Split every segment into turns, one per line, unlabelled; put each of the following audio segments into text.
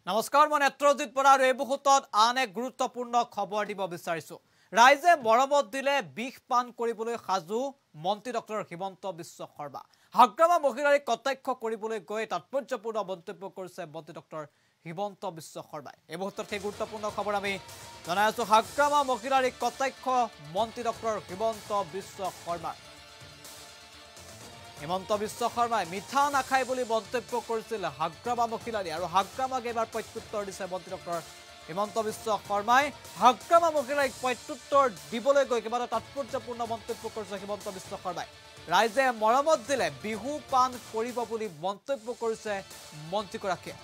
নমস্কাৰ মই নেত্ৰজিত বৰা আৰু এই মুহূৰ্তত আন এক গুৰুত্বপূৰ্ণ খবৰ দিব বিচাৰিছো ৰাইজে মৰমত দিলে বিষ পান কৰিবলৈ সাজু মন্ত্ৰী ডক্টৰ হিমন্ত বিশ্ব শৰ্মা হাগ্ৰামা মহিলাক কটাক্ষ কৰিবলৈ গৈ তাৎপৰ্যপূৰ্ণ মন্তব্য কৰিছে মন্ত্ৰী ডক্টৰ হিমন্ত বিশ্ব শৰ্মাই এই মুহূৰ্তত সেই গুৰুত্বপূৰ্ণ খবৰ আমি জনাই আছো হাগ্ৰামা মহিলাক কটাক্ষ মন্ত্ৰী ডক্টৰ হিমন্ত বিশ্ব শৰ্মা হিমন্ত বিশ্ব শৰ্মাই মিঠা নাখায় বুলি মন্তব্য কৰিছিল হাগ্ৰামা মহিলাৰী আৰু হাগ্ৰামাক এবাৰ প্ৰত্যুত্তৰ দিছে মন্ত্ৰী ডক্টৰ হিমন্ত বিশ্ব শৰ্মাই হাগ্ৰামা মহিলাক প্ৰত্যুত্তৰ দিবলৈ গৈ কেইবাটা তাৎপৰ্যপূৰ্ণ মন্তব্য কৰিছে হিমন্ত বিশ্ব শৰ্মাই ৰাইজে মৰমত দিলে বিহু পান কৰিব বুলি মন্তব্য কৰিছে মন্ত্ৰীগৰাকীয়ে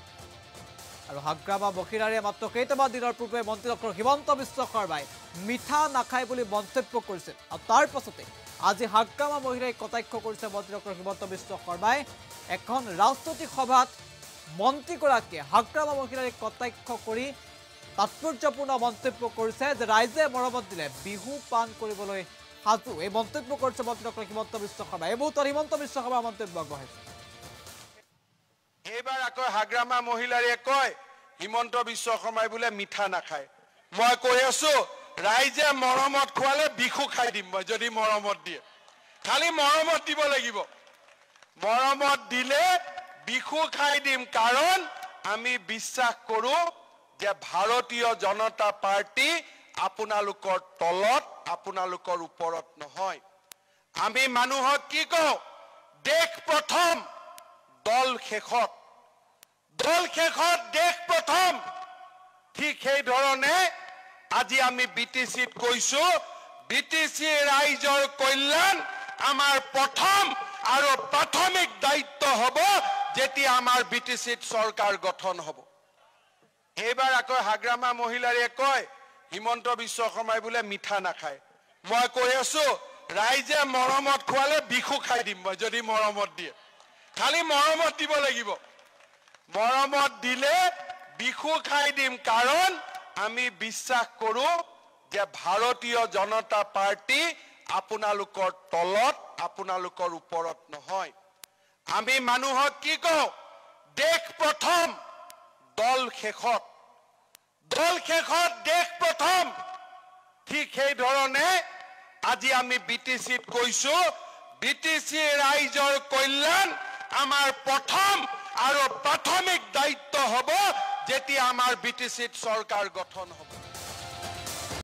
আৰু হাগ্ৰামা মহিলাৰীয়ে মাত্ৰ কেইটামান দিনৰ পূৰ্বে মন্ত্ৰী ডক্টৰ হিমন্ত বিশ্ব শৰ্মাই মিঠা নাখায় বুলি মন্তব্য কৰিছিল আৰু তাৰ পাছতে আজি হাগ্ৰামা মহিলাক কটাক্ষ কৰিছে মন্ত্ৰী ডক্টৰ হিমন্ত বিশ্ব শৰ্মাই এখন ৰাজনৈতিক সভাত মন্ত্ৰীগৰাকীয়ে হাগ্ৰামা মহিলাক কটাক্ষ কৰি তাৎপৰ্যপূৰ্ণ মন্তব্য কৰিছে যে ৰাইজে মৰমত দিলে বিহু পান কৰিবলৈ সাজু এই মন্তব্য কৰিছে মন্ত্ৰী ডক্টৰ হিমন্ত বিশ্ব শৰ্মা এই মুহূৰ্তত হিমন্ত বিশ্ব শৰ্মাৰ মন্তব্য আগবঢ়াইছে
এইবাৰ আকৌ হাগ্ৰামা মহিলাৰীয়ে কয় হিমন্ত বিশ্ব শৰ্মাই বোলে মিঠা নাখায় মই কৈ আছো ৰাইজে মৰমত খোৱালে বিখু খাই দিম মই যদি মৰমত দিয়ে খালি মৰমত দিব লাগিব মৰমত দিলে বিখু খাই দিম কাৰণ আমি বিশ্বাস কৰো যে ভাৰতীয় জনতা পাৰ্টি আপোনালোকৰ তলত আপোনালোকৰ ওপৰত নহয় আমি মানুহক কি কওঁ দেশ প্ৰথম দল শেষত দেশ প্ৰথম ঠিক সেই ধৰণে আজি আমি বিটিসিত কৈছো বিটিসি ৰাইজৰ কল্যাণ আমাৰ প্ৰথম আৰু প্ৰাথমিক দায়িত্ব হ'ব যেতিয়া আমাৰ বিটিসিত চৰকাৰ গঠন হ'ব এইবাৰ আকৌ হাগ্ৰামা মহিলাৰীয়ে কয় হিমন্ত বিশ্ব শৰ্মাই বোলে মিঠা নাখায় মই কৈ আছো ৰাইজে মৰমত খোৱালে বিখু খাই দিম মই যদি মৰমত দিয়ে খালি মৰমত দিব লাগিব মৰমত দিলে বিখু খাই দিম কাৰণ আমি বিশ্বাস কৰো যে ভাৰতীয় জনতা পাৰ্টি আপোনালোকৰ তলত আপোনালোকৰ ওপৰত নহয় আমি মানুহক কি কওঁ দেশ প্ৰথম দল শেষত দেশ প্ৰথম ঠিক সেই ধৰণে আজি আমি বিটিসিত কৈছো বিটিসি ৰাইজৰ কল্যাণ আমাৰ প্ৰথম আৰু প্ৰাথমিক দায়িত্ব হ'ব যেতিয়া আমাৰ বিটিসিত চৰকাৰ গঠন হ'ব